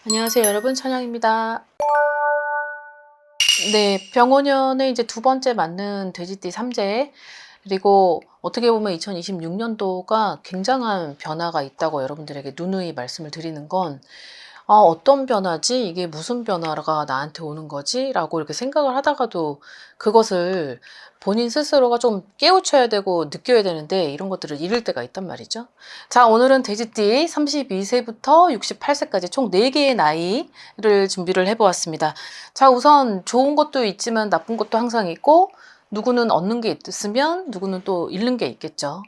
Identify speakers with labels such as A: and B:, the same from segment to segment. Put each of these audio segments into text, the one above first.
A: 안녕하세요, 여러분. 천영입니다. 네, 병원연의 이제 두 번째 맞는 돼지띠 삼재. 그리고 어떻게 보면 2026년도가 굉장한 변화가 있다고 여러분들에게 누누이 말씀을 드리는 건, 어떤 변화지? 이게 무슨 변화가 나한테 오는 거지? 라고 이렇게 생각을 하다가도 그것을 본인 스스로가 좀 깨우쳐야 되고 느껴야 되는데 이런 것들을 잃을 때가 있단 말이죠. 자, 오늘은 돼지띠 32세부터 68세까지 총 4개의 나이를 준비를 해보았습니다. 자, 우선 좋은 것도 있지만 나쁜 것도 항상 있고, 누구는 얻는 게 있으면 누구는 또 잃는 게 있겠죠.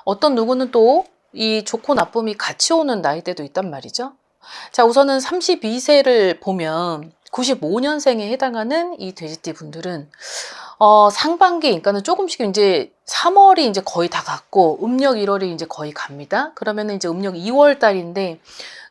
A: 어떤 누구는 또 이 좋고 나쁨이 같이 오는 나이대도 있단 말이죠. 자, 우선은 32세를 보면 95년생에 해당하는 이 돼지띠 분들은 상반기, 그러니까는 조금씩 이제 3월이 이제 거의 다 갔고 음력 1월이 이제 거의 갑니다. 그러면은 이제 음력 2월 달인데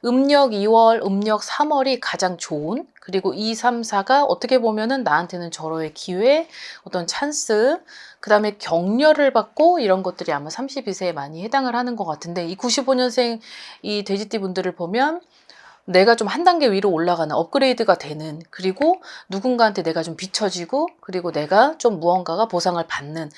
A: 음력 2월, 음력 3월이 가장 좋은, 그리고 2, 3, 4가 어떻게 보면은 나한테는 절호의 기회, 어떤 찬스, 그 다음에 격려를 받고 이런 것들이 아마 32세에 많이 해당을 하는 것 같은데, 이 95년생 이 돼지띠 분들을 보면 내가 좀 한 단계 위로 올라가는, 업그레이드가 되는, 그리고 누군가한테 내가 좀 비춰지고, 그리고 내가 좀 무언가가 보상을 받는,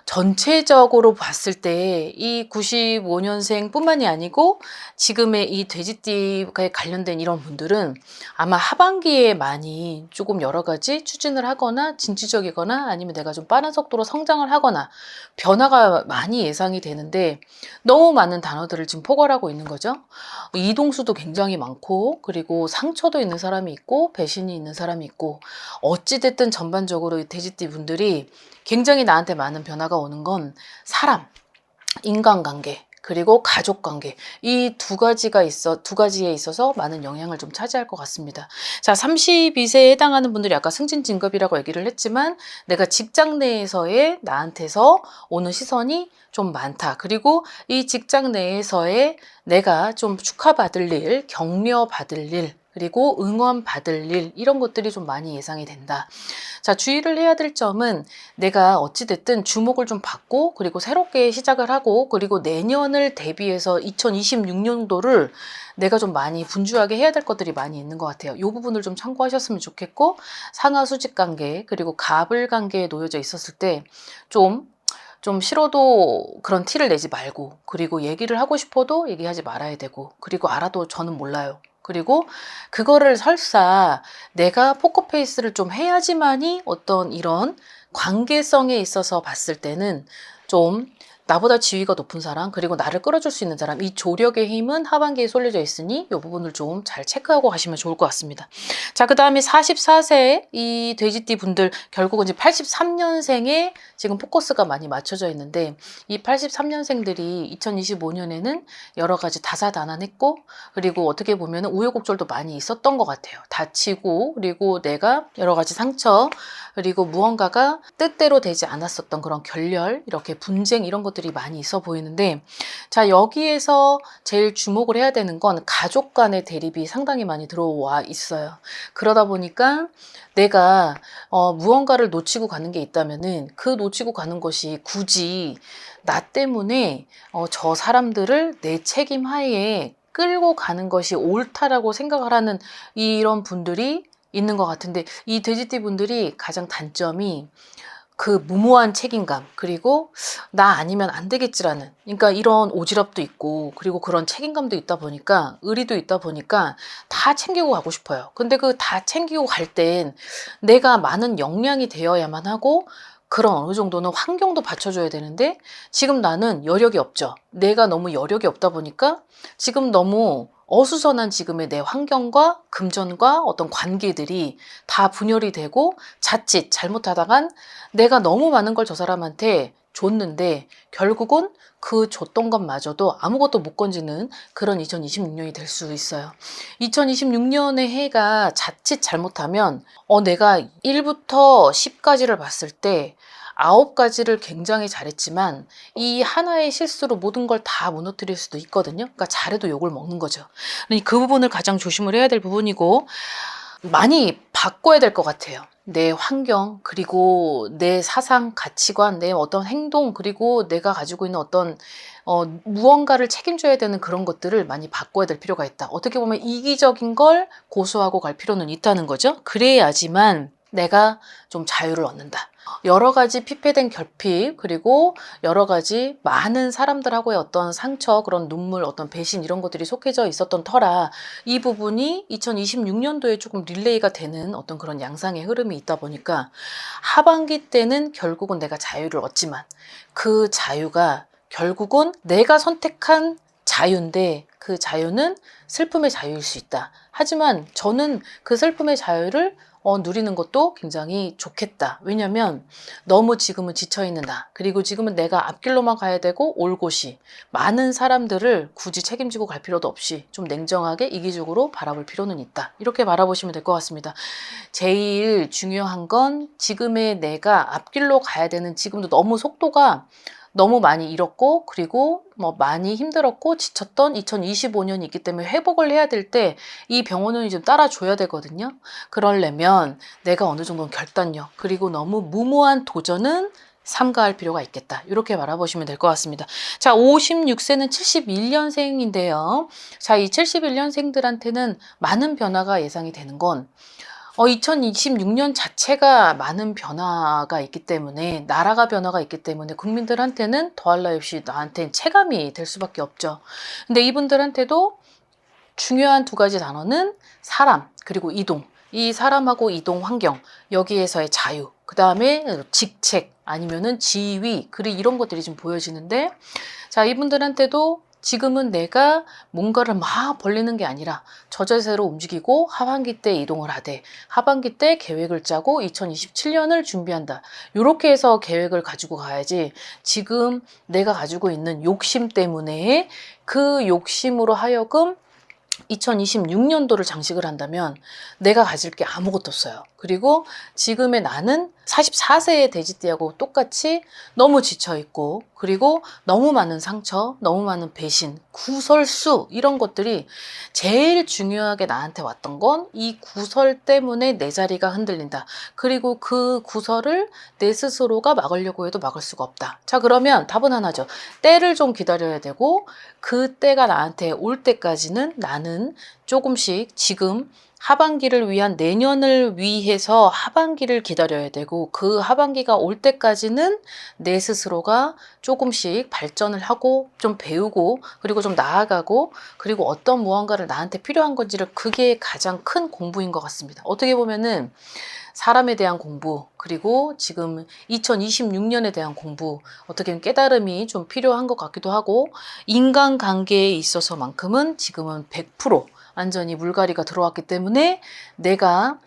A: 전체적으로 봤을 때 이 95년생 뿐만이 아니고 지금의 이 돼지띠에 관련된 이런 분들은 아마 하반기에 많이 조금 여러 가지 추진을 하거나 진취적이거나 아니면 내가 좀 빠른 속도로 성장을 하거나 변화가 많이 예상이 되는데, 너무 많은 단어들을 지금 포괄하고 있는 거죠. 이동수도 굉장히 많고, 그리고 상처도 있는 사람이 있고 배신이 있는 사람이 있고, 어찌됐든 전반적으로 이 돼지띠 분들이 굉장히 나한테 많은 변화가 오는 건 사람, 인간관계, 그리고 가족관계, 이 두 가지에 있어서 많은 영향을 좀 차지할 것 같습니다. 자, 32세에 해당하는 분들이 아까 승진진급이라고 얘기를 했지만 내가 직장 내에서의 나한테서 오는 시선이 좀 많다. 그리고 이 직장 내에서의 내가 좀 축하받을 일, 격려받을 일, 그리고 응원받을 일, 이런 것들이 좀 많이 예상이 된다. 자, 주의를 해야 될 점은 내가 어찌됐든 주목을 좀 받고, 그리고 새롭게 시작을 하고, 그리고 내년을 대비해서 2026년도를 내가 좀 많이 분주하게 해야 될 것들이 많이 있는 것 같아요. 이 부분을 좀 참고하셨으면 좋겠고, 상하 수직 관계, 그리고 갑을 관계에 놓여져 있었을 때 좀 싫어도 그런 티를 내지 말고, 그리고 얘기를 하고 싶어도 얘기하지 말아야 되고, 그리고 알아도 저는 몰라요. 그리고 그거를 설사 내가 포커페이스를 좀 해야지만이 어떤 이런 관계성에 있어서 봤을 때는 좀 나보다 지위가 높은 사람, 그리고 나를 끌어줄 수 있는 사람, 이 조력의 힘은 하반기에 쏠려져 있으니 이 부분을 좀 잘 체크하고 가시면 좋을 것 같습니다. 자, 그 다음에 44세 이 돼지띠 분들, 결국은 이제 83년생에 지금 포커스가 많이 맞춰져 있는데, 이 83년생들이 2025년에는 여러 가지 다사다난했고, 그리고 어떻게 보면 우여곡절도 많이 있었던 것 같아요. 다치고, 그리고 내가 여러 가지 상처, 그리고 무언가가 뜻대로 되지 않았었던 그런 결렬, 이렇게 분쟁, 이런 것들이 많이 있어 보이는데, 자, 여기에서 제일 주목을 해야 되는 건 가족 간의 대립이 상당히 많이 들어와 있어요. 그러다 보니까 내가 무언가를 놓치고 가는 게 있다면은 그 놓치고 가는 것이 굳이 나 때문에 저 사람들을 내 책임 하에 끌고 가는 것이 옳다라고 생각을 하는 이런 분들이 있는 것 같은데, 이 돼지띠 분들이 가장 단점이 그 무모한 책임감, 그리고 나 아니면 안 되겠지라는, 그러니까 이런 오지랖도 있고, 그리고 그런 책임감도 있다 보니까, 의리도 있다 보니까 다 챙기고 가고 싶어요. 근데 그 다 챙기고 갈 땐 내가 많은 역량이 되어야만 하고, 그런 어느 정도는 환경도 받쳐줘야 되는데, 지금 나는 여력이 없죠. 내가 너무 여력이 없다 보니까 지금 너무 어수선한 지금의 내 환경과 금전과 어떤 관계들이 다 분열이 되고, 자칫 잘못하다간 내가 너무 많은 걸 저 사람한테 줬는데 결국은 그 줬던 것마저도 아무것도 못 건지는 그런 2026년이 될 수 있어요. 2026년의 해가 자칫 잘못하면 내가 1부터 10까지를 봤을 때 9가지를 굉장히 잘했지만 이 하나의 실수로 모든 걸 다 무너뜨릴 수도 있거든요. 그러니까 잘해도 욕을 먹는 거죠. 그 부분을 가장 조심을 해야 될 부분이고, 많이 바꿔야 될 것 같아요. 내 환경, 그리고 내 사상, 가치관, 내 어떤 행동, 그리고 내가 가지고 있는 어떤 무언가를 책임져야 되는 그런 것들을 많이 바꿔야 될 필요가 있다. 어떻게 보면 이기적인 걸 고수하고 갈 필요는 있다는 거죠. 그래야지만 내가 좀 자유를 얻는다. 여러 가지 피폐된 결핍, 그리고 여러 가지 많은 사람들하고의 어떤 상처, 그런 눈물, 어떤 배신 이런 것들이 속해져 있었던 터라 이 부분이 2026년도에 조금 릴레이가 되는 어떤 그런 양상의 흐름이 있다 보니까 하반기 때는 결국은 내가 자유를 얻지만 그 자유가 결국은 내가 선택한 자유인데 그 자유는 슬픔의 자유일 수 있다. 하지만 저는 그 슬픔의 자유를 누리는 것도 굉장히 좋겠다. 왜냐면 너무 지금은 지쳐있는 나, 그리고 지금은 내가 앞길로만 가야 되고 올 곳이 많은 사람들을 굳이 책임지고 갈 필요도 없이 좀 냉정하게 이기적으로 바라볼 필요는 있다. 이렇게 바라보시면 될 것 같습니다. 제일 중요한 건 지금의 내가 앞길로 가야 되는 지금도 너무 속도가 너무 많이 잃었고 그리고 많이 힘들었고 지쳤던 2025년이 있기 때문에 회복을 해야 될 때 이 병원은 좀 따라줘야 되거든요. 그러려면 내가 어느 정도는 결단력 그리고 너무 무모한 도전은 삼가할 필요가 있겠다. 이렇게 바라보시면 될 것 같습니다. 자, 56세는 71년생인데요. 자, 이 71년생들한테는 많은 변화가 예상이 되는 건 2026년 자체가 많은 변화가 있기 때문에 나라가 변화가 있기 때문에 국민들한테는 더할 나위 없이 나한테는 체감이 될 수밖에 없죠. 근데 이분들한테도 중요한 두 가지 단어는 사람 그리고 이동. 이 사람하고 이동 환경 여기에서의 자유. 그 다음에 직책 아니면은 지위 그리고 이런 것들이 좀 보여지는데 자 이분들한테도 지금은 내가 뭔가를 막 벌리는 게 아니라 저자세로 움직이고 하반기 때 이동을 하되 하반기 때 계획을 짜고 2027년을 준비한다. 이렇게 해서 계획을 가지고 가야지 지금 내가 가지고 있는 욕심 때문에 그 욕심으로 하여금 2026년도를 장식을 한다면 내가 가질 게 아무것도 없어요. 그리고 지금의 나는 44세의 돼지띠하고 똑같이 너무 지쳐있고 그리고 너무 많은 상처, 너무 많은 배신, 구설수 이런 것들이 제일 중요하게 나한테 왔던 건 이 구설 때문에 내 자리가 흔들린다. 그리고 그 구설을 내 스스로가 막으려고 해도 막을 수가 없다. 자 그러면 답은 하나죠. 때를 좀 기다려야 되고 그 때가 나한테 올 때까지는 나는 조금씩 지금 하반기를 위한 내년을 위해서 하반기를 기다려야 되고 그 하반기가 올 때까지는 내 스스로가 조금씩 발전을 하고 좀 배우고 그리고 좀 나아가고 그리고 어떤 무언가를 나한테 필요한 건지를 그게 가장 큰 공부인 것 같습니다. 어떻게 보면은 사람에 대한 공부 그리고 지금 2026년에 대한 공부 어떻게 보면 깨달음이 좀 필요한 것 같기도 하고 인간관계에 있어서만큼은 지금은 100% 완전히 물갈이가 들어왔기 때문에 내가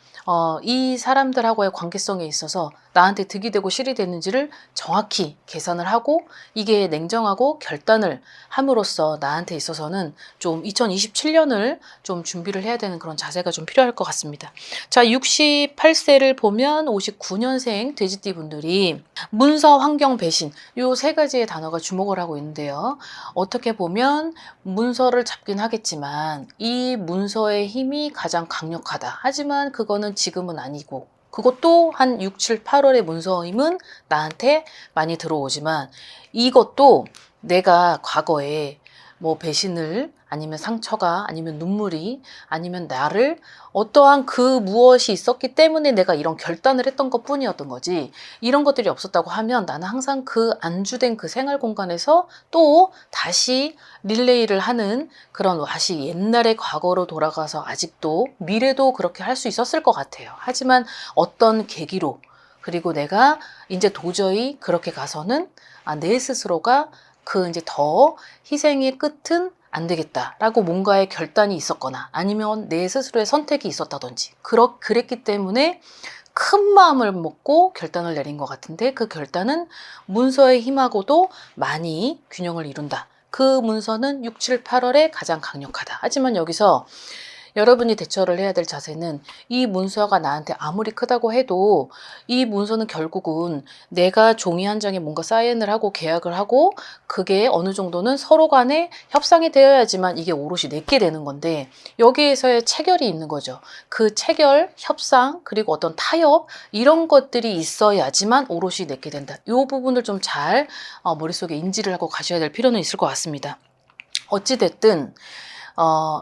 A: 이 사람들하고의 관계성에 있어서 나한테 득이 되고 실이 되는지를 정확히 계산을 하고 이게 냉정하고 결단을 함으로써 나한테 있어서는 좀 2027년을 좀 준비를 해야 되는 그런 자세가 좀 필요할 것 같습니다. 자, 68세를 보면 59년생 돼지띠 분들이 문서, 환경, 배신 요 세 가지의 단어가 주목을 하고 있는데요. 어떻게 보면 문서를 잡긴 하겠지만 이 문서의 힘이 가장 강력하다. 하지만 그거는 지금은 아니고 그것도 한 6, 7, 8월의 문서임은 나한테 많이 들어오지만 이것도 내가 과거에 뭐 배신을 아니면 상처가 아니면 눈물이 아니면 나를 어떠한 그 무엇이 있었기 때문에 내가 이런 결단을 했던 것 뿐이었던 거지 이런 것들이 없었다고 하면 나는 항상 그 안주된 그 생활 공간에서 또 다시 릴레이를 하는 그런 다시 옛날의 과거로 돌아가서 아직도 미래도 그렇게 할 수 있었을 것 같아요. 하지만 어떤 계기로 그리고 내가 이제 도저히 그렇게 가서는 내 스스로가 그 이제 더 희생의 끝은 안 되겠다라고 뭔가의 결단이 있었거나 아니면 내 스스로의 선택이 있었다든지 그랬기 때문에 큰 마음을 먹고 결단을 내린 것 같은데 그 결단은 문서의 힘하고도 많이 균형을 이룬다. 그 문서는 6, 7, 8월에 가장 강력하다. 하지만 여기서 여러분이 대처를 해야 될 자세는 이 문서가 나한테 아무리 크다고 해도 이 문서는 결국은 내가 종이 한 장에 뭔가 사인을 하고 계약을 하고 그게 어느 정도는 서로 간에 협상이 되어야지만 이게 오롯이 내게 되는 건데 여기에서의 체결이 있는 거죠. 그 체결, 협상, 그리고 어떤 타협 이런 것들이 있어야지만 오롯이 내게 된다. 이 부분을 좀 잘 머릿속에 인지를 하고 가셔야 될 필요는 있을 것 같습니다. 어찌됐든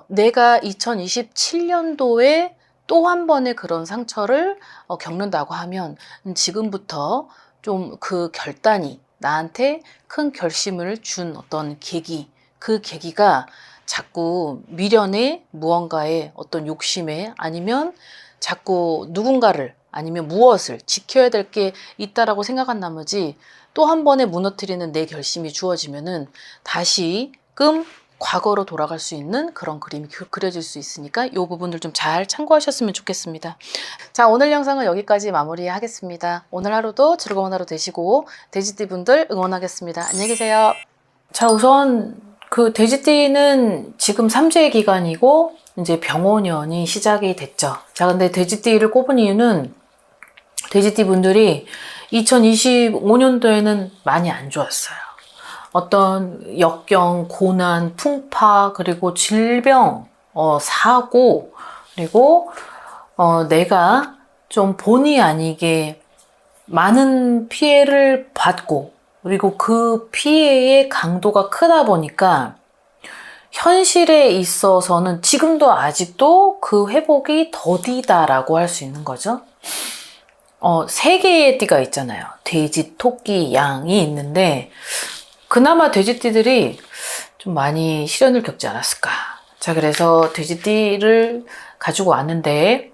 A: 내가 2027년도에 또 한 번의 그런 상처를 겪는다고 하면 지금부터 좀 그 결단이 나한테 큰 결심을 준 어떤 계기, 그 계기가 자꾸 미련에 무언가의 어떤 욕심에 아니면 자꾸 누군가를 아니면 무엇을 지켜야 될 게 있다라고 생각한 나머지 또 한 번에 무너뜨리는 내 결심이 주어지면은 다시금 과거로 돌아갈 수 있는 그런 그림이 그려질 수 있으니까 이 부분들 좀 잘 참고하셨으면 좋겠습니다. 자, 오늘 영상은 여기까지 마무리하겠습니다. 오늘 하루도 즐거운 하루 되시고 돼지띠 분들 응원하겠습니다. 안녕히 계세요. 자, 우선 그 돼지띠는 지금 3재 기간이고 이제 병오년이 시작이 됐죠. 자, 근데 돼지띠를 꼽은 이유는 돼지띠 분들이 2025년도에는 많이 안 좋았어요. 어떤 역경, 고난, 풍파, 그리고 질병, 사고, 그리고 내가 좀 본의 아니게 많은 피해를 받고, 그리고 그 피해의 강도가 크다 보니까 현실에 있어서는 지금도 아직도 그 회복이 더디다라고 할 수 있는 거죠. 세 개의 띠가 있잖아요. 돼지, 토끼, 양이 있는데 그나마 돼지띠들이 좀 많이 시련을 겪지 않았을까. 자, 그래서 돼지띠를 가지고 왔는데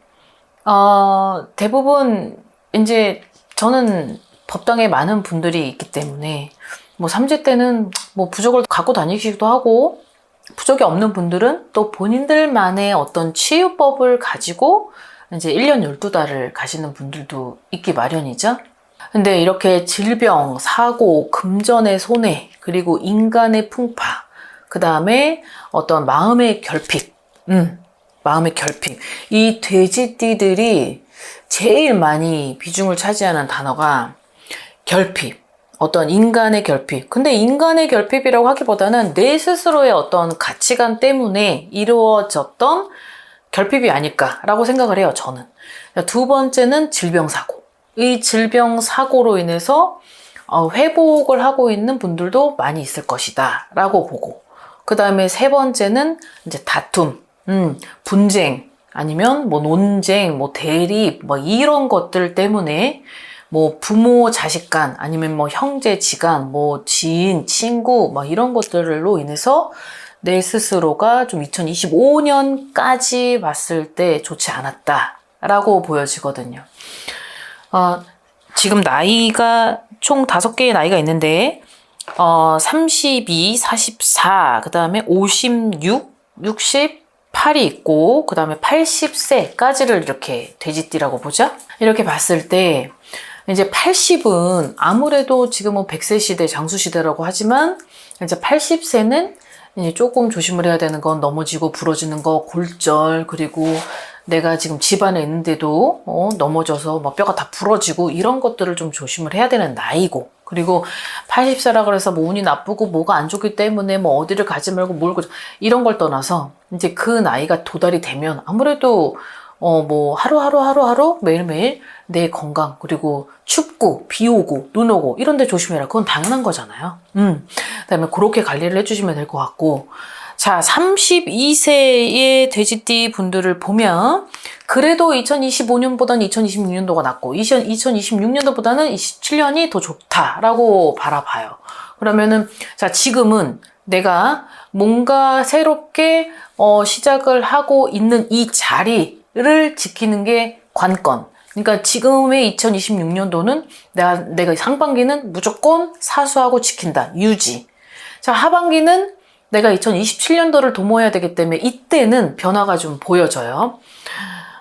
A: 대부분 이제 저는 법당에 많은 분들이 있기 때문에 뭐 삼재 때는 뭐 부적을 갖고 다니시기도 하고 부적이 없는 분들은 또 본인들만의 어떤 치유법을 가지고 이제 1년 12달을 가시는 분들도 있기 마련이죠. 근데 이렇게 질병, 사고, 금전의 손해, 그리고 인간의 풍파, 그 다음에 어떤 마음의 결핍, 마음의 결핍. 이 돼지띠들이 제일 많이 비중을 차지하는 단어가 결핍, 어떤 인간의 결핍. 근데 인간의 결핍이라고 하기보다는 내 스스로의 어떤 가치관 때문에 이루어졌던 결핍이 아닐까라고 생각을 해요, 저는. 두 번째는 질병사고. 이 질병사고로 인해서 회복을 하고 있는 분들도 많이 있을 것이다 라고 보고, 그 다음에 세 번째는 이제 다툼, 분쟁, 아니면 뭐 논쟁, 뭐 대립, 뭐 이런 것들 때문에 뭐 부모 자식 간, 아니면 뭐 형제 지간, 뭐 지인, 친구, 뭐 이런 것들로 인해서 내 스스로가 좀 2025년까지 봤을 때 좋지 않았다라고 보여지거든요. 지금 나이가 총 5개의 나이가 있는데 32, 44, 그 다음에 56, 68이 있고 그 다음에 80세까지를 이렇게 돼지띠라고 보죠. 이렇게 봤을 때 이제 80은 아무래도 지금은 100세 시대, 장수 시대라고 하지만 이제 80세는 이제 조금 조심을 해야 되는 건 넘어지고 부러지는 거, 골절, 그리고 내가 지금 집안에 있는데도 넘어져서 뭐 뼈가 다 부러지고 이런 것들을 좀 조심을 해야 되는 나이고, 그리고 80세라 그래서 뭐 운이 나쁘고 뭐가 안 좋기 때문에 뭐 어디를 가지 말고 뭘 이런 걸 떠나서 이제 그 나이가 도달이 되면 아무래도 뭐 하루하루 매일매일 내 건강, 그리고 춥고 비 오고 눈 오고 이런 데 조심해라. 그건 당연한 거잖아요. 그다음에 그렇게 관리를 해주시면 될 것 같고, 자, 32세의 돼지띠 분들을 보면 그래도 2025년보다는 2026년도가 낫고 2026년도보다는 27년이 더 좋다라고 바라봐요. 그러면은 자, 지금은 내가 뭔가 새롭게 시작을 하고 있는 이 자리를 지키는 게 관건. 그러니까 지금의 2026년도는 내가 상반기는 무조건 사수하고 지킨다. 유지. 자, 하반기는 내가 2027년도를 도모해야 되기 때문에 이때는 변화가 좀 보여져요.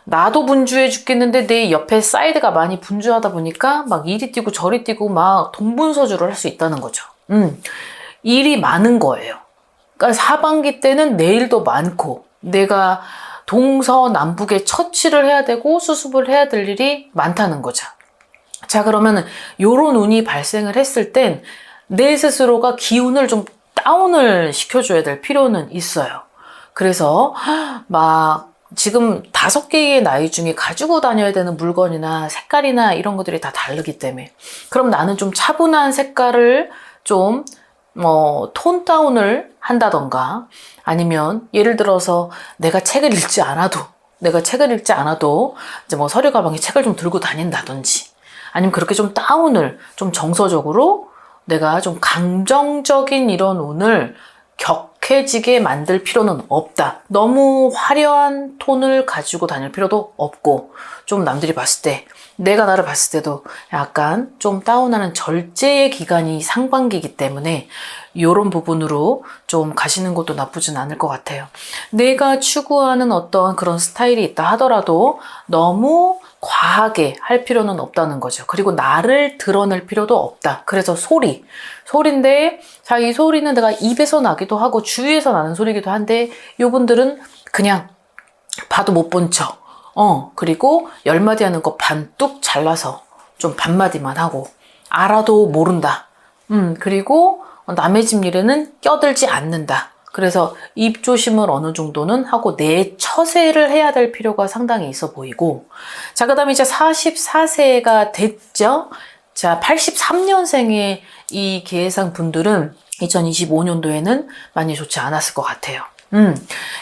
A: 나도 분주해 죽겠는데 내 옆에 사이드가 많이 분주하다 보니까 막 이리 뛰고 저리 뛰고 막 동분서주를 할 수 있다는 거죠. 일이 많은 거예요. 그러니까 하반기 때는 내일도 많고 내가 동서남북에 처치를 해야 되고 수습을 해야 될 일이 많다는 거죠. 자, 그러면 요런 운이 발생을 했을 땐 내 스스로가 기운을 좀 다운을 시켜줘야 될 필요는 있어요. 그래서 막 지금 5개의 나이 중에 가지고 다녀야 되는 물건이나 색깔이나 이런 것들이 다 다르기 때문에, 그럼 나는 좀 차분한 색깔을 좀 톤 다운을 한다던가, 아니면 예를 들어서 내가 책을 읽지 않아도 이제 뭐 서류 가방에 책을 좀 들고 다닌다든지, 아니면 그렇게 좀 다운을 좀 정서적으로 내가 좀 감정적인 이런 운을 격해지게 만들 필요는 없다. 너무 화려한 톤을 가지고 다닐 필요도 없고, 좀 남들이 봤을 때, 내가 나를 봤을 때도 약간 좀 다운하는 절제의 기간이 상반기이기 때문에 이런 부분으로 좀 가시는 것도 나쁘진 않을 것 같아요. 내가 추구하는 어떤 그런 스타일이 있다 하더라도 너무 과하게 할 필요는 없다는 거죠. 그리고 나를 드러낼 필요도 없다. 그래서 소리인데, 자, 이 소리는 내가 입에서 나기도 하고 주위에서 나는 소리기도 한데, 요분들은 그냥 봐도 못 본 척, 그리고 10마디 하는 거 반뚝 잘라서 좀 반마디만 하고, 알아도 모른다. 그리고 남의 집 일에는 껴들지 않는다. 그래서 입 조심을 어느 정도는 하고 내 처세를 해야 될 필요가 상당히 있어 보이고, 자, 그 다음에 이제 44세가 됐죠. 자, 83년생의 이 계상 분들은 2025년도에는 많이 좋지 않았을 것 같아요.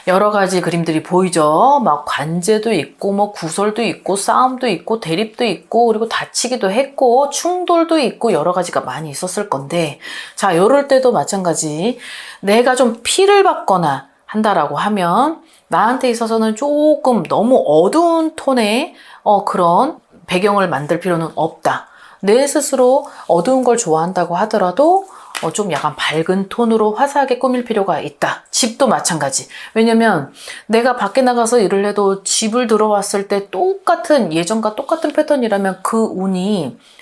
A: 여러 가지 그림들이 보이죠. 막 관제도 있고, 뭐 구설도 있고, 싸움도 있고, 대립도 있고, 그리고 다치기도 했고, 충돌도 있고, 여러 가지가 많이 있었을 건데, 자, 요럴 때도 마찬가지. 내가 좀 피를 받거나 한다라고 하면, 나한테 있어서는 조금 너무 어두운 톤의 그런 배경을 만들 필요는 없다. 내 스스로 어두운 걸 좋아한다고 하더라도 좀 약간 밝은 톤으로 화사하게 꾸밀 필요가 있다. 집도 마찬가지. 왜냐면 내가 밖에 나가서 일을 해도 집을 들어왔을 때 예전과 똑같은 패턴이라면 그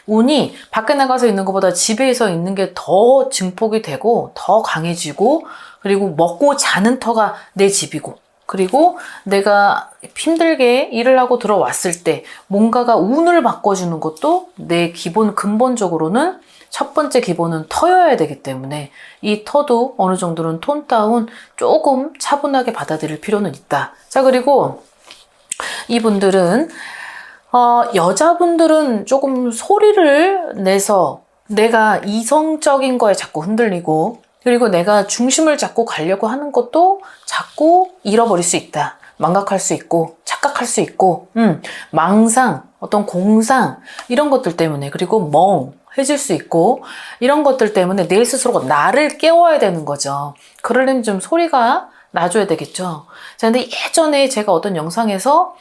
A: 운이 밖에 나가서 있는 것보다 집에서 있는 게 더 증폭이 되고 더 강해지고, 그리고 먹고 자는 터가 내 집이고, 그리고 내가 힘들게 일을 하고 들어왔을 때 뭔가가 운을 바꿔주는 것도 내 근본적으로는 첫 번째 기본은 터여야 되기 때문에 이 터도 어느 정도는 톤 다운, 조금 차분하게 받아들일 필요는 있다. 자, 그리고 이분들은 여자분들은 조금 소리를 내서 내가 이성적인 거에 자꾸 흔들리고, 그리고 내가 중심을 잡고 가려고 하는 것도 자꾸 잃어버릴 수 있다. 망각할 수 있고, 착각할 수 있고, 망상, 어떤 공상, 이런 것들 때문에, 그리고 해질 수 있고, 이런 것들 때문에 내 스스로가 나를 깨워야 되는 거죠. 그러려면 좀 소리가 나줘야 되겠죠. 자, 근데 예전에 제가 어떤 영상에서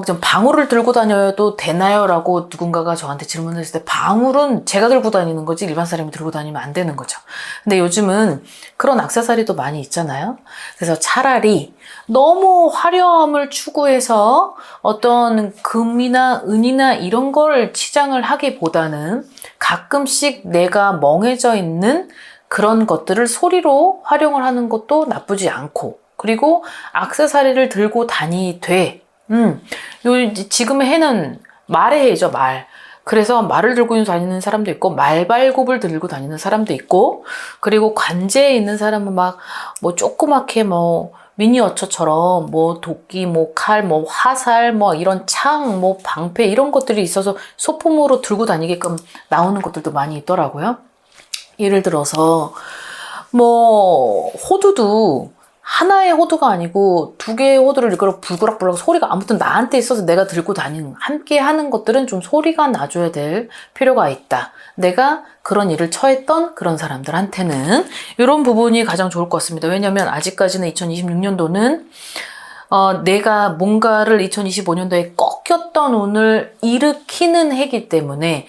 A: 좀 방울을 들고 다녀도 되나요? 라고 누군가가 저한테 질문을 했을 때, 방울은 제가 들고 다니는 거지 일반 사람이 들고 다니면 안 되는 거죠. 근데 요즘은 그런 액세서리도 많이 있잖아요. 그래서 차라리 너무 화려함을 추구해서 어떤 금이나 은이나 이런 걸 치장을 하기보다는 가끔씩 내가 멍해져 있는 그런 것들을 소리로 활용을 하는 것도 나쁘지 않고, 그리고 액세서리를 들고 다니되, 지금의 해는 말의 해죠, 말. 그래서 말을 들고 다니는 사람도 있고, 말발굽을 들고 다니는 사람도 있고, 그리고 관제에 있는 사람은 조그맣게 미니어처처럼 도끼, 칼, 화살, 이런 창, 방패 이런 것들이 있어서 소품으로 들고 다니게끔 나오는 것들도 많이 있더라고요. 예를 들어서 호두도 하나의 호두가 아니고 2개의 호두를 이걸 불그락불락 소리가 아무튼 나한테 있어서 내가 들고 다니는, 함께 하는 것들은 좀 소리가 나줘야 될 필요가 있다. 내가 그런 일을 처했던 그런 사람들한테는 이런 부분이 가장 좋을 것 같습니다. 왜냐하면 아직까지는 2026년도는 내가 뭔가를 2025년도에 꺾였던 운을 일으키는 해기 때문에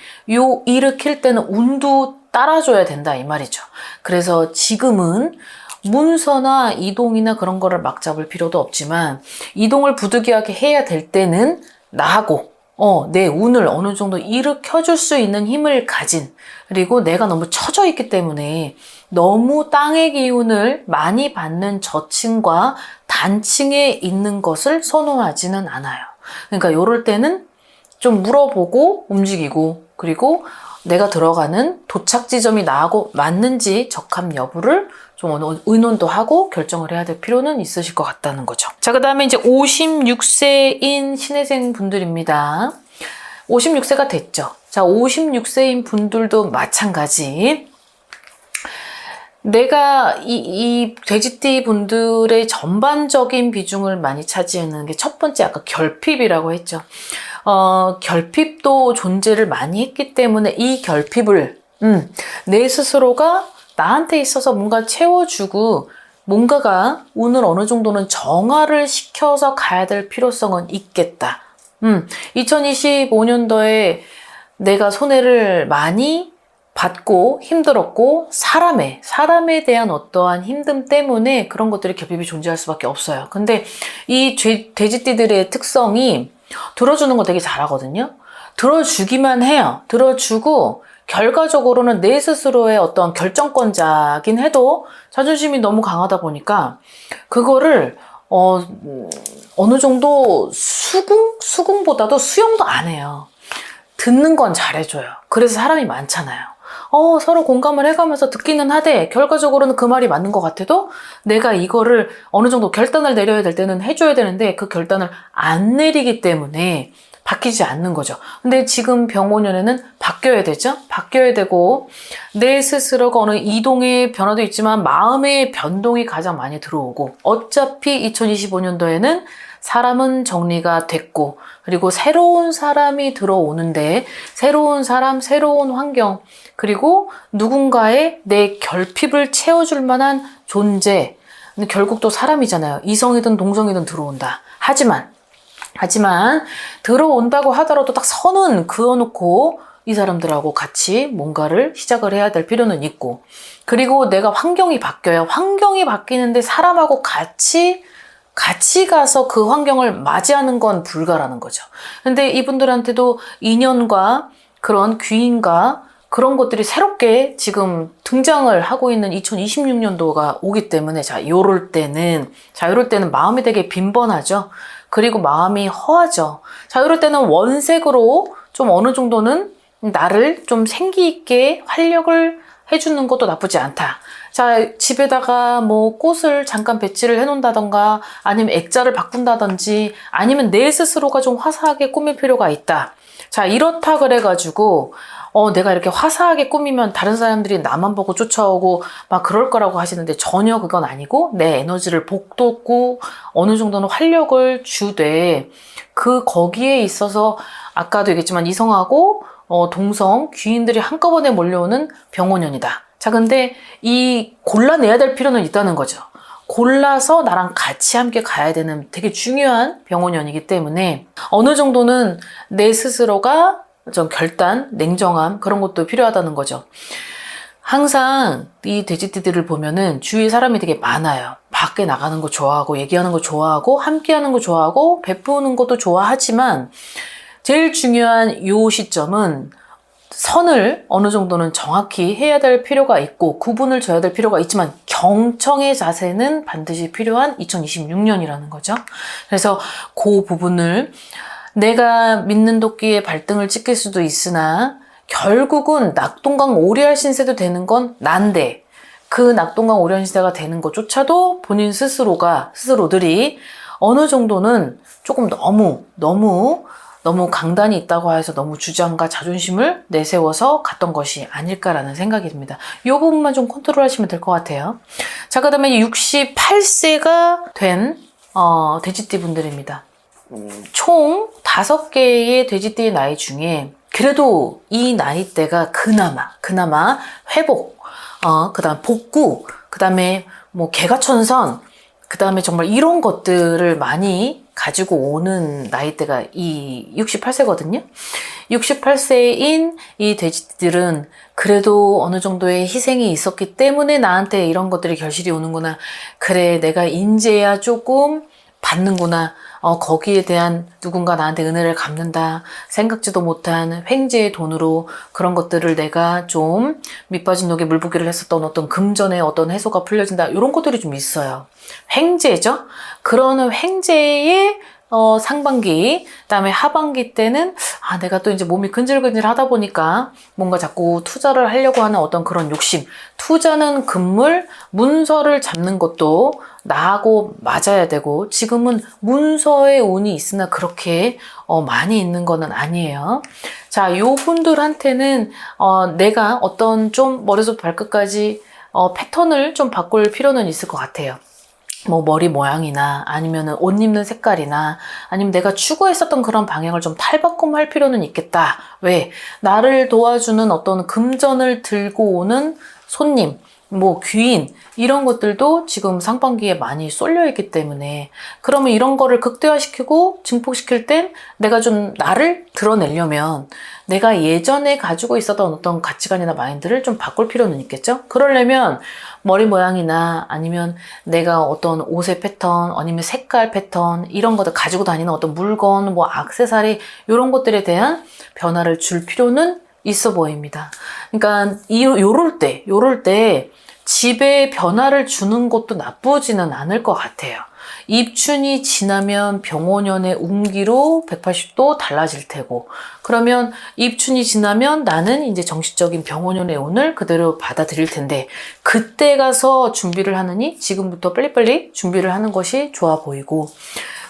A: 일으킬 때는 운도 따라줘야 된다 이 말이죠. 그래서 지금은 문서나 이동이나 그런 거를 막 잡을 필요도 없지만, 이동을 부득이하게 해야 될 때는 나하고 내 운을 어느 정도 일으켜줄 수 있는 힘을 가진, 그리고 내가 너무 처져 있기 때문에 너무 땅의 기운을 많이 받는 저층과 단층에 있는 것을 선호하지는 않아요. 그러니까 이럴 때는 좀 물어보고 움직이고, 그리고 내가 들어가는 도착 지점이 나하고 맞는지 적합 여부를 좀 의논도 하고 결정을 해야 될 필요는 있으실 것 같다는 거죠. 자, 그 다음에 이제 56세인 신혜생 분들입니다. 56세가 됐죠. 자, 56세인 분들도 마찬가지. 내가 이 돼지띠 분들의 전반적인 비중을 많이 차지하는 게 첫 번째 아까 결핍이라고 했죠. 결핍도 존재를 많이 했기 때문에 이 결핍을 내 스스로가 나한테 있어서 뭔가 채워주고 뭔가가 운을 어느 정도는 정화를 시켜서 가야 될 필요성은 있겠다. 2025년도에 내가 손해를 많이 받고 힘들었고 사람에 대한 어떠한 힘듦 때문에 그런 것들이 결핍이 존재할 수밖에 없어요. 근데 이 돼지띠들의 특성이 들어주는 거 되게 잘하거든요. 들어주기만 해요. 들어주고 결과적으로는 내 스스로의 어떤 결정권자긴 해도 자존심이 너무 강하다 보니까 그거를 어느 정도 수긍보다도 수용도 안 해요. 듣는 건 잘해줘요. 그래서 사람이 많잖아요. 서로 공감을 해가면서 듣기는 하되 결과적으로는 그 말이 맞는 것 같아도 내가 이거를 어느 정도 결단을 내려야 될 때는 해줘야 되는데 그 결단을 안 내리기 때문에 바뀌지 않는 거죠. 근데 지금 병오년에는 바뀌어야 되죠. 바뀌어야 되고 내 스스로가 어느 이동의 변화도 있지만 마음의 변동이 가장 많이 들어오고 어차피 2025년도에는 사람은 정리가 됐고 그리고 새로운 사람이 들어오는데 새로운 사람, 새로운 환경 그리고 누군가의 내 결핍을 채워줄 만한 존재. 근데 결국 또 사람이잖아요. 이성이든 동성이든 들어온다. 하지만 들어온다고 하더라도 딱 선은 그어놓고 이 사람들하고 같이 뭔가를 시작을 해야 될 필요는 있고 그리고 내가 환경이 바뀌어요. 환경이 바뀌는데 사람하고 같이 가서 그 환경을 맞이하는 건 불가라는 거죠. 근데 이분들한테도 인연과 그런 귀인과 그런 것들이 새롭게 지금 등장을 하고 있는 2026년도가 오기 때문에 요럴 때는 마음이 되게 빈번하죠. 그리고 마음이 허하죠. 이럴 때는 원색으로 좀 어느 정도는 나를 좀 생기 있게 활력을 해주는 것도 나쁘지 않다. 집에다가 뭐 꽃을 잠깐 배치를 해놓는다던가 아니면 액자를 바꾼다든지 아니면 내 스스로가 좀 화사하게 꾸밀 필요가 있다. 이렇다 그래가지고 내가 이렇게 화사하게 꾸미면 다른 사람들이 나만 보고 쫓아오고 막 그럴 거라고 하시는데 전혀 그건 아니고 내 에너지를 북돋고 어느 정도는 활력을 주되 거기에 있어서 아까도 얘기했지만 이성하고 동성, 귀인들이 한꺼번에 몰려오는 병오년이다. 근데 골라내야 될 필요는 있다는 거죠. 골라서 나랑 같이 함께 가야 되는 되게 중요한 병오년이기 때문에 어느 정도는 내 스스로가 좀 결단, 냉정함 그런 것도 필요하다는 거죠. 항상 이 돼지띠들을 보면은 주위에 사람이 되게 많아요. 밖에 나가는 거 좋아하고 얘기하는 거 좋아하고 함께하는 거 좋아하고 베푸는 것도 좋아하지만 제일 중요한 요 시점은 선을 어느 정도는 정확히 해야 될 필요가 있고 구분을 져야 될 필요가 있지만 경청의 자세는 반드시 필요한 2026년이라는 거죠. 그래서 그 부분을 내가 믿는 도끼에 발등을 찍힐 수도 있으나 결국은 낙동강 오리알 신세도 되는 건 난데 그 낙동강 오리알 신세가 되는 것조차도 본인 스스로들이 어느 정도는 조금 너무 강단이 있다고 해서 너무 주장과 자존심을 내세워서 갔던 것이 아닐까라는 생각이 듭니다. 이 부분만 좀 컨트롤 하시면 될 것 같아요. 그 다음에 68세가 된 돼지띠 분들입니다. 총 5개의 돼지띠의 나이 중에 그래도 이 나이대가 그나마 회복, 그 다음 복구, 그 다음에 뭐 개가천선, 그 다음에 정말 이런 것들을 많이 가지고 오는 나이대가 이 68세거든요. 68세인 이 돼지들은 그래도 어느 정도의 희생이 있었기 때문에 나한테 이런 것들이 결실이 오는구나. 그래, 내가 인제야 조금 받는구나. 거기에 대한 누군가 나한테 은혜를 갚는다, 생각지도 못한 횡재의 돈으로 그런 것들을 내가 좀 밑빠진 독에 물붓기를 했었던 어떤 금전의 어떤 해소가 풀려진다, 이런 것들이 좀 있어요. 횡재죠. 그런 횡재의 상반기, 그다음에 하반기 때는 내가 또 이제 몸이 근질근질 하다 보니까 뭔가 자꾸 투자를 하려고 하는 어떤 그런 욕심. 투자는 금물, 문서를 잡는 것도 나하고 맞아야 되고, 지금은 문서의 운이 있으나 그렇게 많이 있는 거는 아니에요. 자, 요 분들한테는 내가 어떤 좀 머리부터 발끝까지 패턴을 좀 바꿀 필요는 있을 것 같아요. 뭐 머리 모양이나 아니면은 옷 입는 색깔이나 아니면 내가 추구했었던 그런 방향을 좀 탈바꿈할 필요는 있겠다. 왜? 나를 도와주는 어떤 금전을 들고 오는 손님, 뭐 귀인, 이런 것들도 지금 상반기에 많이 쏠려 있기 때문에, 그러면 이런 거를 극대화시키고 증폭시킬 땐 내가 좀 나를 드러내려면 내가 예전에 가지고 있었던 어떤 가치관이나 마인드를 좀 바꿀 필요는 있겠죠? 그러려면 머리 모양이나 아니면 내가 어떤 옷의 패턴, 아니면 색깔 패턴, 이런 것들 가지고 다니는 어떤 물건, 뭐 액세서리, 이런 것들에 대한 변화를 줄 필요는 있어 보입니다. 그러니까 요럴 때 집에 변화를 주는 것도 나쁘지는 않을 것 같아요. 입춘이 지나면 병원연의 운기로 180도 달라질 테고, 그러면 입춘이 지나면 나는 이제 정식적인 병원연의 운을 그대로 받아들일 텐데, 그때 가서 준비를 하느니 지금부터 빨리빨리 준비를 하는 것이 좋아 보이고,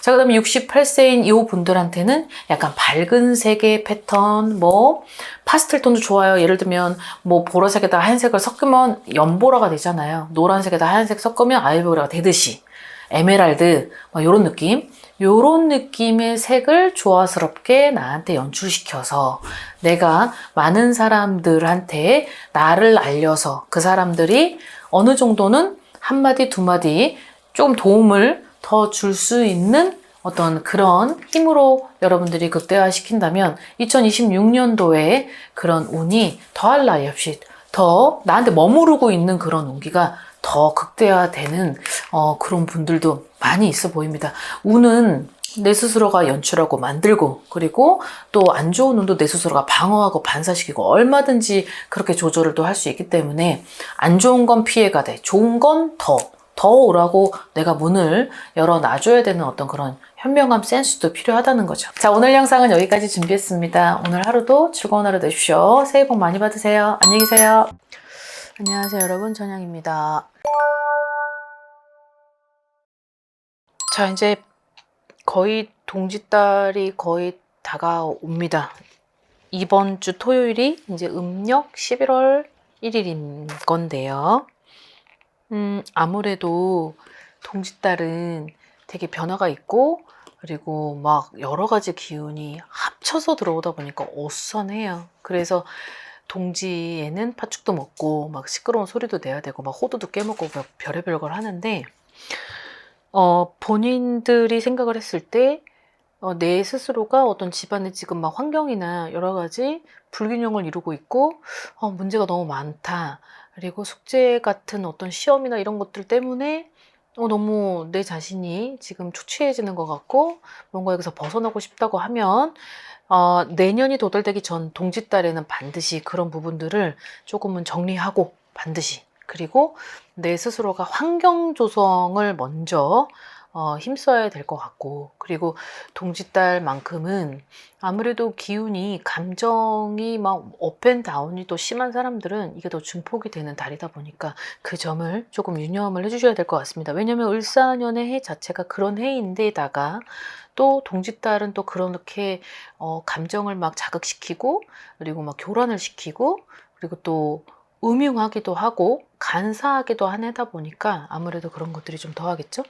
A: 자, 그 다음에 68세인 이 분들한테는 약간 밝은 색의 패턴, 뭐 파스텔 톤도 좋아요. 예를 들면 뭐 보라색에다 하얀색을 섞으면 연보라가 되잖아요. 노란색에다 하얀색 섞으면 아이보리가 되듯이, 에메랄드, 막 요런 느낌, 요런 느낌의 색을 조화스럽게 나한테 연출시켜서 내가 많은 사람들한테 나를 알려서 그 사람들이 어느 정도는 한마디 두마디 좀 도움을 더 줄 수 있는 어떤 그런 힘으로 여러분들이 극대화시킨다면 2026년도에 그런 운이 더할 나위 없이 더 나한테 머무르고 있는 그런 운기가 더 극대화되는 그런 분들도 많이 있어 보입니다. 운은 내 스스로가 연출하고 만들고, 그리고 또 안 좋은 운도 내 스스로가 방어하고 반사시키고 얼마든지 그렇게 조절을 또 할 수 있기 때문에, 안 좋은 건 피해가 돼, 좋은 건 더 오라고 내가 문을 열어놔줘야 되는 어떤 그런 현명함, 센스도 필요하다는 거죠. 자, 오늘 영상은 여기까지 준비했습니다. 오늘 하루도 즐거운 하루 되십시오. 새해 복 많이 받으세요. 안녕히 계세요. 안녕하세요, 여러분. 전영입니다. 자, 이제 거의 동짓달이 거의 다가옵니다. 이번 주 토요일이 이제 음력 11월 1일인 건데요. 아무래도 동짓달은 되게 변화가 있고, 그리고 막 여러 가지 기운이 합쳐서 들어오다 보니까 어수선해요. 그래서 동지에는 팥죽도 먹고 막 시끄러운 소리도 내야 되고 막 호두도 깨먹고 막 별의별 걸 하는데, 본인들이 생각을 했을 때 내 스스로가 어떤 집안의 지금 막 환경이나 여러 가지 불균형을 이루고 있고, 문제가 너무 많다. 그리고 숙제 같은 어떤 시험이나 이런 것들 때문에 너무 내 자신이 지금 초췌해지는 것 같고 뭔가 여기서 벗어나고 싶다고 하면, 내년이 도달되기 전 동짓달에는 반드시 그런 부분들을 조금은 정리하고, 반드시, 그리고 내 스스로가 환경 조성을 먼저 힘써야 될 것 같고, 그리고 동짓달만큼은 아무래도 기운이, 감정이 막 업앤다운이 또 심한 사람들은 이게 더 증폭이 되는 달이다 보니까 그 점을 조금 유념을 해주셔야 될 것 같습니다. 왜냐하면 을사년의 해 자체가 그런 해인데다가 또 동짓달은 또 그렇게 감정을 막 자극시키고, 그리고 막 교란을 시키고, 그리고 또 음흉하기도 하고 간사하기도 한 해다 보니까 아무래도 그런 것들이 좀 더하겠죠.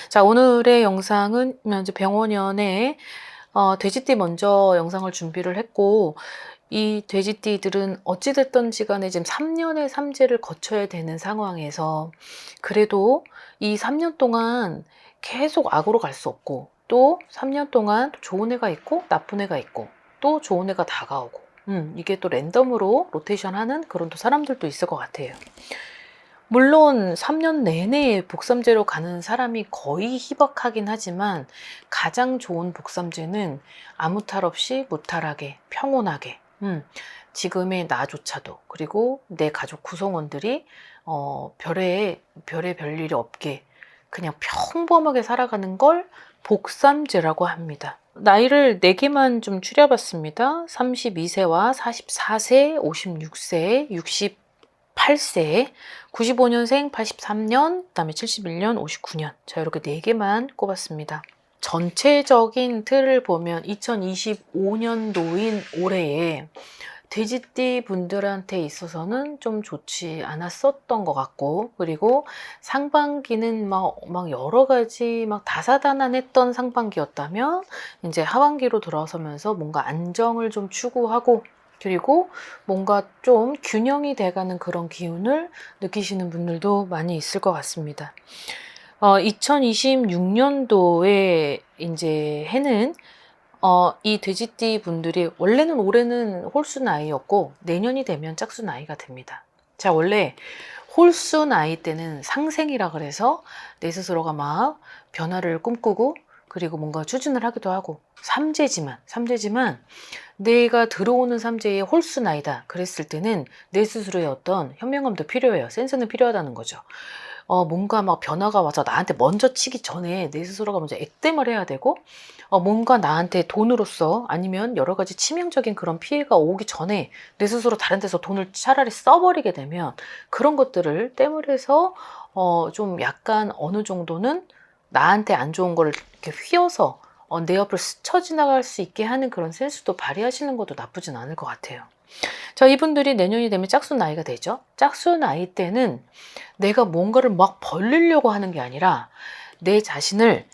A: 자, 오늘의 영상은 이제 병원연의 돼지띠 먼저 영상을 준비를 했고, 이 돼지띠들은 어찌됐든 지간에 지금 3년의 삼재를 거쳐야 되는 상황에서, 그래도 이 3년 동안 계속 악으로 갈 수 없고, 또 3년 동안 좋은 애가 있고 나쁜 애가 있고 또 좋은 애가 다가오고, 이게 또 랜덤으로 로테이션 하는 그런 또 사람들도 있을 것 같아요. 물론 3년 내내 복삼제로 가는 사람이 거의 희박하긴 하지만 가장 좋은 복삼제는 아무 탈 없이 무탈하게 평온하게 지금의 나조차도 그리고 내 가족 구성원들이 별의 별일이 없게 그냥 평범하게 살아가는 걸 복삼제라고 합니다. 나이를 4개만 좀 추려봤습니다. 32세와 44세, 56세, 68세, 95년생, 83년, 그다음에 71년, 59년. 자, 이렇게 4개만 꼽았습니다. 전체적인 틀을 보면 2025년도인 올해에 돼지띠 분들한테 있어서는 좀 좋지 않았었던 것 같고, 그리고 상반기는 막 여러 가지 막 다사다난했던 상반기였다면 이제 하반기로 들어서면서 뭔가 안정을 좀 추구하고, 그리고 뭔가 좀 균형이 돼가는 그런 기운을 느끼시는 분들도 많이 있을 것 같습니다. 2026년도에 이제 해는 이 돼지띠 분들이 원래는 올해는 홀수 나이였고 내년이 되면 짝수 나이가 됩니다. 자, 원래 홀수 나이 때는 상생이라 그래서 내 스스로가 막 변화를 꿈꾸고 그리고 뭔가 추진을 하기도 하고 삼재지만 내가 들어오는 삼재의 홀수 나이다 그랬을 때는 내 스스로의 어떤 현명함도 필요해요. 센스는 필요하다는 거죠. 뭔가 막 변화가 와서 나한테 먼저 치기 전에 내 스스로가 먼저 액땜을 해야 되고, 뭔가 나한테 돈으로서 아니면 여러 가지 치명적인 그런 피해가 오기 전에 내 스스로 다른 데서 돈을 차라리 써버리게 되면 그런 것들을 땜을 해서, 좀 약간 어느 정도는 나한테 안 좋은 거를 이렇게 휘어서 내 옆을 스쳐 지나갈 수 있게 하는 그런 센스도 발휘하시는 것도 나쁘진 않을 것 같아요. 자, 이분들이 내년이 되면 짝수 나이가 되죠. 짝수 나이 때는 내가 뭔가를 막 벌리려고 하는 게 아니라 내 자신을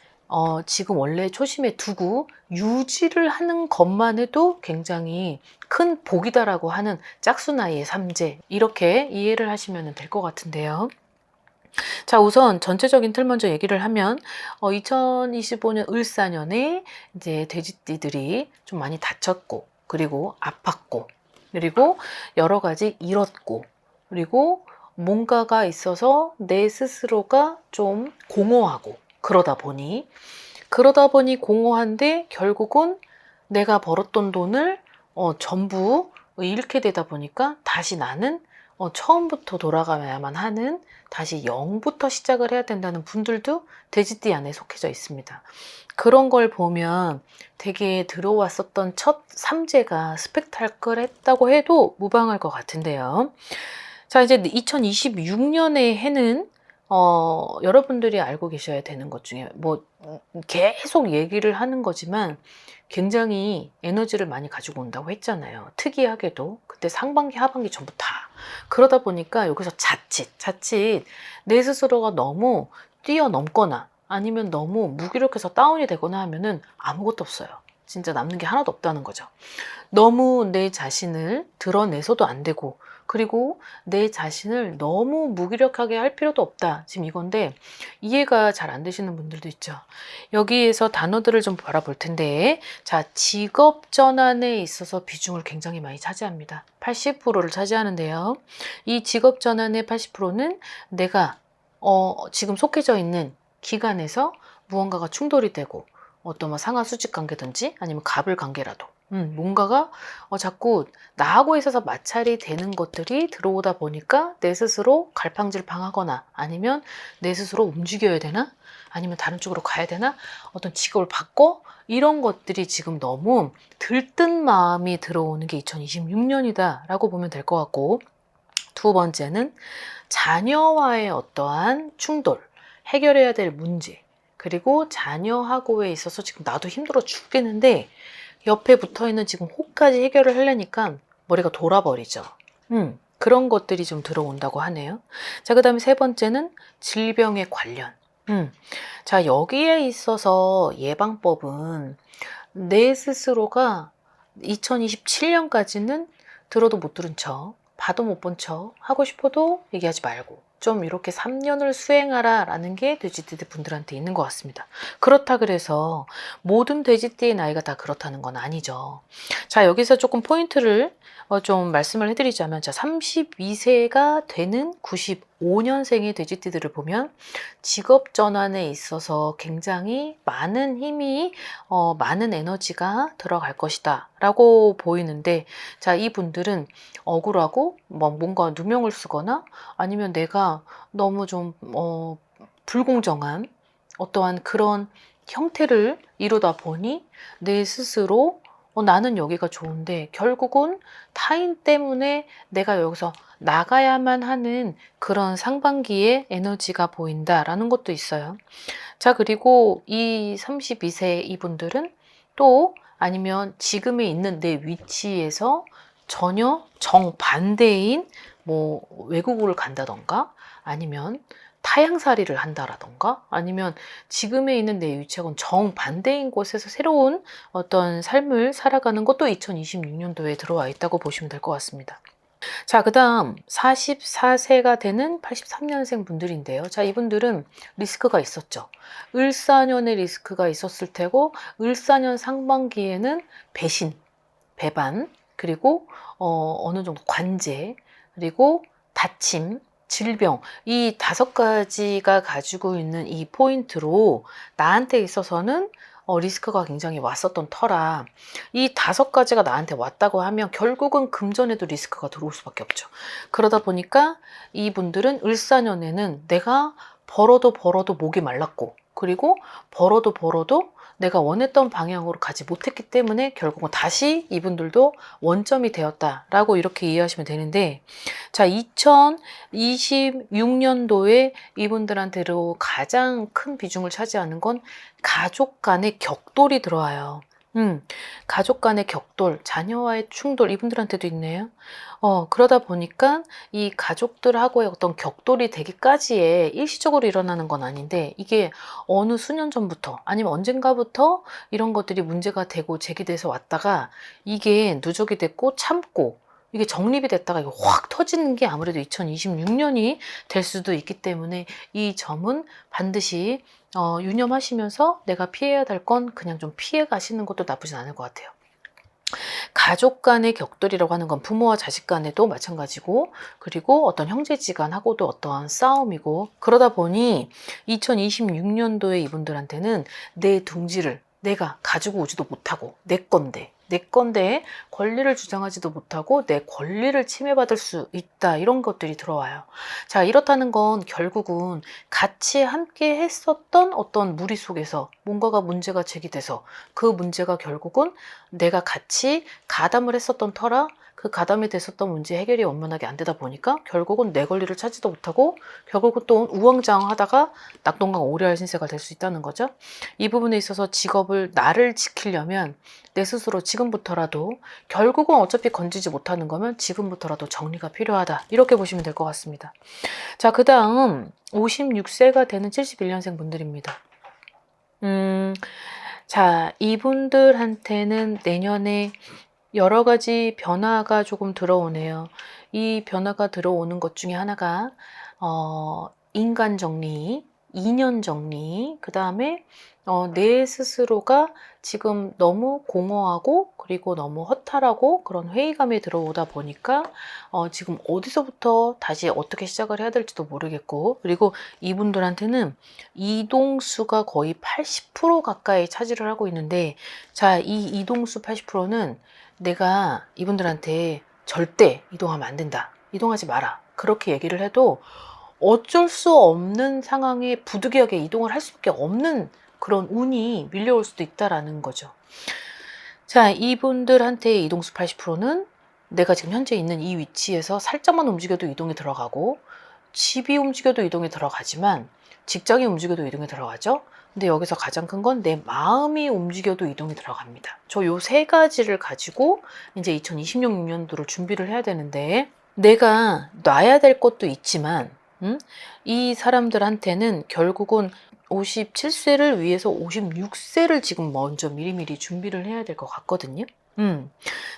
A: 지금 원래 초심에 두고 유지를 하는 것만 해도 굉장히 큰 복이다라고 하는 짝수 나이의 삼재, 이렇게 이해를 하시면 될 것 같은데요. 자, 우선 전체적인 틀 먼저 얘기를 하면 2025년 을사년에 이제 돼지띠들이 좀 많이 다쳤고 그리고 아팠고 그리고 여러 가지 잃었고 그리고 뭔가가 있어서 내 스스로가 좀 공허하고 그러다 보니 공허한데 결국은 내가 벌었던 돈을 전부 잃게 되다 보니까 다시 나는 처음부터 돌아가야만 하는, 다시 0부터 시작을 해야 된다는 분들도 돼지띠 안에 속해져 있습니다. 그런 걸 보면 되게 들어왔었던 첫 삼재가 스펙타클했다고 해도 무방할 것 같은데요. 자, 이제 2026년의 해는 여러분들이 알고 계셔야 되는 것 중에 계속 얘기를 하는 거지만 굉장히 에너지를 많이 가지고 온다고 했잖아요. 특이하게도 그때 상반기 하반기 전부 다 그러다 보니까 여기서 자칫 내 스스로가 너무 뛰어넘거나 아니면 너무 무기력해서 다운이 되거나 하면은 아무것도 없어요. 진짜 남는 게 하나도 없다는 거죠. 너무 내 자신을 드러내서도 안 되고 그리고 내 자신을 너무 무기력하게 할 필요도 없다. 지금 이건데 이해가 잘 안 되시는 분들도 있죠. 여기에서 단어들을 좀 바라볼 텐데, 자, 직업 전환에 있어서 비중을 굉장히 많이 차지합니다. 80%를 차지하는데요. 이 직업 전환의 80%는 내가 지금 속해져 있는 기관에서 무언가가 충돌이 되고 어떤 뭐 상하 수직 관계든지 아니면 갑을 관계라도 뭔가가 자꾸 나하고 있어서 마찰이 되는 것들이 들어오다 보니까 내 스스로 갈팡질팡하거나 아니면 내 스스로 움직여야 되나? 아니면 다른 쪽으로 가야 되나? 어떤 직업을 바꿔? 이런 것들이 지금 너무 들뜬 마음이 들어오는 게 2026년이다 라고 보면 될 것 같고, 두 번째는 자녀와의 어떠한 충돌, 해결해야 될 문제, 그리고 자녀하고에 있어서 지금 나도 힘들어 죽겠는데 옆에 붙어있는 지금 호까지 해결을 하려니까 머리가 돌아버리죠. 그런 것들이 좀 들어온다고 하네요. 자, 그 다음에 세 번째는 질병의 관련. 자, 여기에 있어서 예방법은 내 스스로가 2027년까지는 들어도 못 들은 척, 봐도 못 본 척, 하고 싶어도 얘기하지 말고 좀 이렇게 3년을 수행하라 라는 게 돼지띠 분들한테 있는 것 같습니다. 그렇다 그래서 모든 돼지띠의 나이가 다 그렇다는 건 아니죠. 자, 여기서 조금 포인트를 좀 말씀을 해드리자면, 자, 32세가 되는 5년생의 돼지띠들을 보면 직업 전환에 있어서 굉장히 많은 힘이, 많은 에너지가 들어갈 것이다 라고 보이는데, 자, 이분들은 억울하고 뭔가 누명을 쓰거나 아니면 내가 너무 좀 불공정한 어떠한 그런 형태를 이루다 보니 내 스스로 나는 여기가 좋은데 결국은 타인 때문에 내가 여기서 나가야만 하는 그런 상반기의 에너지가 보인다라는 것도 있어요. 자, 그리고 이 32세 이분들은 또 아니면 지금에 있는 내 위치에서 전혀 정반대인 뭐 외국을 간다던가 아니면 타향살이를 한다라던가 아니면 지금에 있는 내 위치하고는 정반대인 곳에서 새로운 어떤 삶을 살아가는 것도 2026년도에 들어와 있다고 보시면 될 것 같습니다. 자, 그 다음 44세가 되는 83년생 분들인데요. 자, 이분들은 리스크가 있었죠. 을사년의 리스크가 있었을 테고 을사년 상반기에는 배신, 배반, 그리고 어느 정도 관제, 그리고 다침, 질병, 이 5가지가 가지고 있는 이 포인트로 나한테 있어서는 리스크가 굉장히 왔었던 터라 이 5가지가 나한테 왔다고 하면 결국은 금전에도 리스크가 들어올 수밖에 없죠. 그러다 보니까 이분들은 을사년에는 내가 벌어도 목이 말랐고 그리고 벌어도 내가 원했던 방향으로 가지 못했기 때문에 결국은 다시 이분들도 원점이 되었다라고 이렇게 이해하시면 되는데, 자, 2026년도에 이분들한테로 가장 큰 비중을 차지하는 건 가족 간의 격돌이 들어와요. 가족 간의 격돌, 자녀와의 충돌, 이분들한테도 있네요. 그러다 보니까 이 가족들하고의 어떤 격돌이 되기까지의 일시적으로 일어나는 건 아닌데, 이게 어느 수년 전부터 아니면 언젠가부터 이런 것들이 문제가 되고 제기돼서 왔다가 이게 누적이 됐고 참고 이게 정립이 됐다가 이게 확 터지는 게 아무래도 2026년이 될 수도 있기 때문에 이 점은 반드시 유념하시면서 내가 피해야 될 건 그냥 좀 피해 가시는 것도 나쁘진 않을 것 같아요. 가족 간의 격돌이라고 하는 건 부모와 자식 간에도 마찬가지고 그리고 어떤 형제지간하고도 어떠한 싸움이고 그러다 보니 2026년도에 이분들한테는 내 둥지를 내가 가지고 오지도 못하고 내 건데 권리를 주장하지도 못하고 내 권리를 침해받을 수 있다 이런 것들이 들어와요. 자, 이렇다는 건 결국은 같이 함께 했었던 어떤 무리 속에서 뭔가가 문제가 제기돼서 그 문제가 결국은 내가 같이 가담을 했었던 터라 그 가담이 됐었던 문제 해결이 원만하게 안 되다 보니까 결국은 내 권리를 찾지도 못하고 결국은 또 우왕좌왕하다가 낙동강 오리알 신세가 될 수 있다는 거죠. 이 부분에 있어서 직업을 나를 지키려면 내 스스로 지금부터라도 결국은 어차피 건지지 못하는 거면 지금부터라도 정리가 필요하다 이렇게 보시면 될 것 같습니다. 자, 그 다음 56세가 되는 71년생 분들입니다. 자, 이분들한테는 내년에 여러 가지 변화가 조금 들어오네요. 이 변화가 들어오는 것 중에 하나가 인간 정리, 인연 정리, 그 다음에 내 스스로가 지금 너무 공허하고 그리고 너무 허탈하고 그런 회의감이 들어오다 보니까 지금 어디서부터 다시 어떻게 시작을 해야 될지도 모르겠고 그리고 이분들한테는 이동수가 거의 80% 가까이 차지를 하고 있는데 자, 이 이동수 80%는 내가 이분들한테 절대 이동하면 안 된다. 이동하지 마라. 그렇게 얘기를 해도 어쩔 수 없는 상황에 부득이하게 이동을 할 수밖에 없는 그런 운이 밀려올 수도 있다라는 거죠. 자, 이분들한테 이동수 80%는 내가 지금 현재 있는 이 위치에서 살짝만 움직여도 이동에 들어가고 집이 움직여도 이동에 들어가지만 직장이 움직여도 이동에 들어가죠. 근데 여기서 가장 큰 건 내 마음이 움직여도 이동에 들어갑니다. 저 요 3가지를 가지고 이제 2026년도를 준비를 해야 되는데 내가 놔야 될 것도 있지만 이 사람들한테는 결국은 57세를 위해서 56세를 지금 먼저 미리미리 준비를 해야 될 것 같거든요.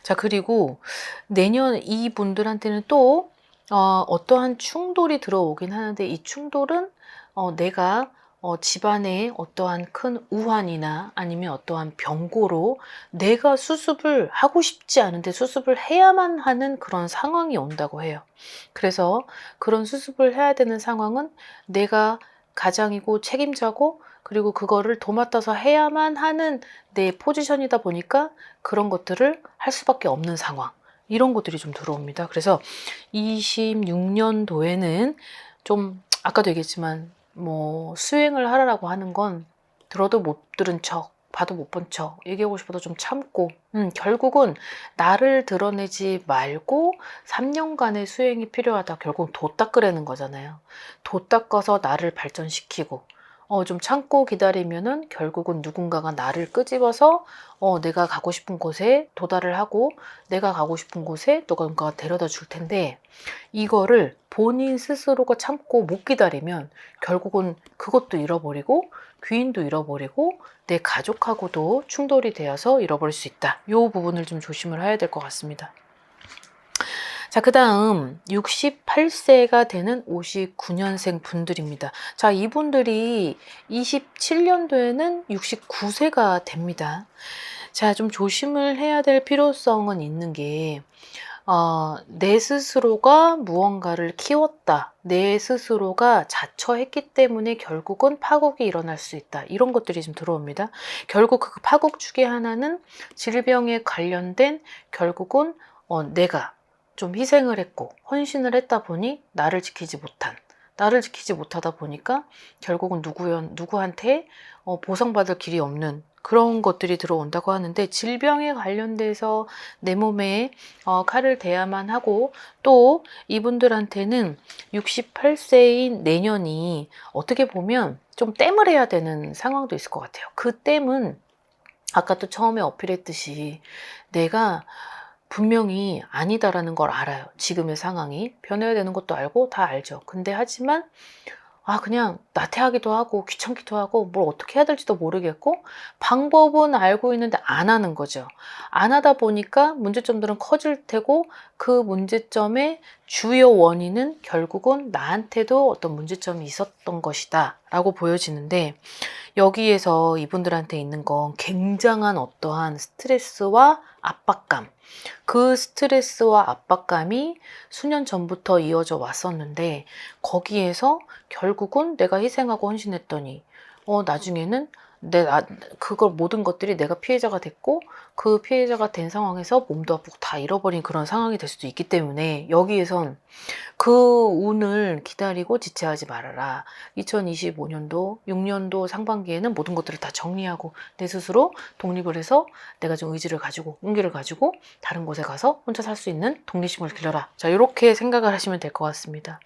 A: 자, 그리고 내년 이분들한테는 또 어떠한 충돌이 들어오긴 하는데 이 충돌은 내가 집안에 어떠한 큰 우환이나 아니면 어떠한 병고로 내가 수습을 하고 싶지 않은데 수습을 해야만 하는 그런 상황이 온다고 해요. 그래서 그런 수습을 해야 되는 상황은 내가 가장이고 책임자고 그리고 그거를 도맡아서 해야만 하는 내 포지션이다 보니까 그런 것들을 할 수밖에 없는 상황. 이런 것들이 좀 들어옵니다. 그래서 26년도에는 좀 아까도 얘기했지만 뭐 수행을 하라고 하는 건 들어도 못 들은 척, 봐도 못 본 척, 얘기하고 싶어도 좀 참고 결국은 나를 드러내지 말고 3년간의 수행이 필요하다. 결국 도 닦으라는 거잖아요. 도 닦아서 나를 발전시키고 좀 참고 기다리면은 결국은 누군가가 나를 끄집어서 내가 가고 싶은 곳에 도달을 하고 내가 가고 싶은 곳에 누군가가 데려다 줄 텐데 이거를 본인 스스로가 참고 못 기다리면 결국은 그것도 잃어버리고 귀인도 잃어버리고 내 가족하고도 충돌이 되어서 잃어버릴 수 있다. 이 부분을 좀 조심을 해야 될 것 같습니다. 자, 그 다음 68세가 되는 59년생 분들입니다. 자, 이분들이 27년도에는 69세가 됩니다. 자, 좀 조심을 해야 될 필요성은 있는 게 내 스스로가 무언가를 키웠다. 내 스스로가 자처했기 때문에 결국은 파국이 일어날 수 있다. 이런 것들이 좀 들어옵니다. 결국 그 파국 중에 하나는 질병에 관련된 결국은 내가 좀 희생을 했고 헌신을 했다 보니 나를 지키지 못하다 보니까 결국은 누구한테 보상받을 길이 없는 그런 것들이 들어온다고 하는데 질병에 관련돼서 내 몸에 칼을 대야만 하고 또 이분들한테는 68세인 내년이 어떻게 보면 좀 땜을 해야 되는 상황도 있을 것 같아요. 그 땜은 아까도 처음에 어필했듯이 내가 분명히 아니다라는 걸 알아요. 지금의 상황이 변해야 되는 것도 알고 다 알죠. 근데 하지만 그냥 나태하기도 하고 귀찮기도 하고 뭘 어떻게 해야 될지도 모르겠고 방법은 알고 있는데 안 하는 거죠. 안 하다 보니까 문제점들은 커질 테고 그 문제점의 주요 원인은 결국은 나한테도 어떤 문제점이 있었던 것이다 라고 보여지는데 여기에서 이분들한테 있는 건 굉장한 어떠한 스트레스와 압박감 그 스트레스와 압박감이 수년 전부터 이어져 왔었는데 거기에서 결국은 내가 희생하고 헌신했더니 나중에는 그걸 모든 것들이 내가 피해자가 됐고 그 피해자가 된 상황에서 몸도 아프고 다 잃어버린 그런 상황이 될 수도 있기 때문에 여기에선 그 운을 기다리고 지체하지 말아라. 2025년도, 6년도 상반기에는 모든 것들을 다 정리하고 내 스스로 독립을 해서 내가 좀 의지를 가지고 용기를 가지고 다른 곳에 가서 혼자 살 수 있는 독립심을 길러라. 자, 이렇게 생각을 하시면 될 것 같습니다.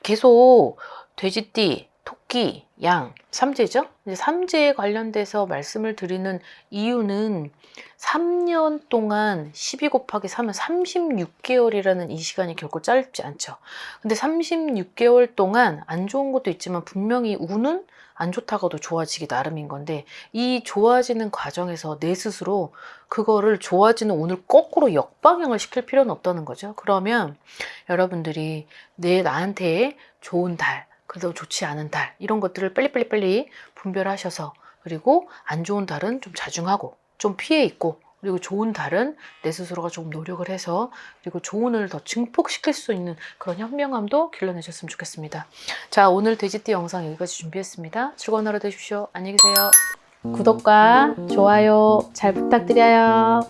A: 계속 돼지띠, 토끼, 양, 삼재죠? 이제 삼재에 관련돼서 말씀을 드리는 이유는 3년 동안 12 곱하기 3은 36개월이라는 이 시간이 결코 짧지 않죠. 근데 36개월 동안 안 좋은 것도 있지만 분명히 운은 안 좋다가도 좋아지기 나름인 건데 이 좋아지는 과정에서 내 스스로 그거를 좋아지는 운을 거꾸로 역방향을 시킬 필요는 없다는 거죠. 그러면 여러분들이 나한테 좋은 달, 그래도 좋지 않은 달 이런 것들을 빨리 분별하셔서 그리고 안 좋은 달은 좀 자중하고 좀 피해 있고 그리고 좋은 달은 내 스스로가 조금 노력을 해서 그리고 조언을 더 증폭시킬 수 있는 그런 현명함도 길러내셨으면 좋겠습니다. 자, 오늘 돼지띠 영상 여기까지 준비했습니다. 즐거운 하루 되십시오. 안녕히 계세요. 구독과 좋아요 잘 부탁드려요.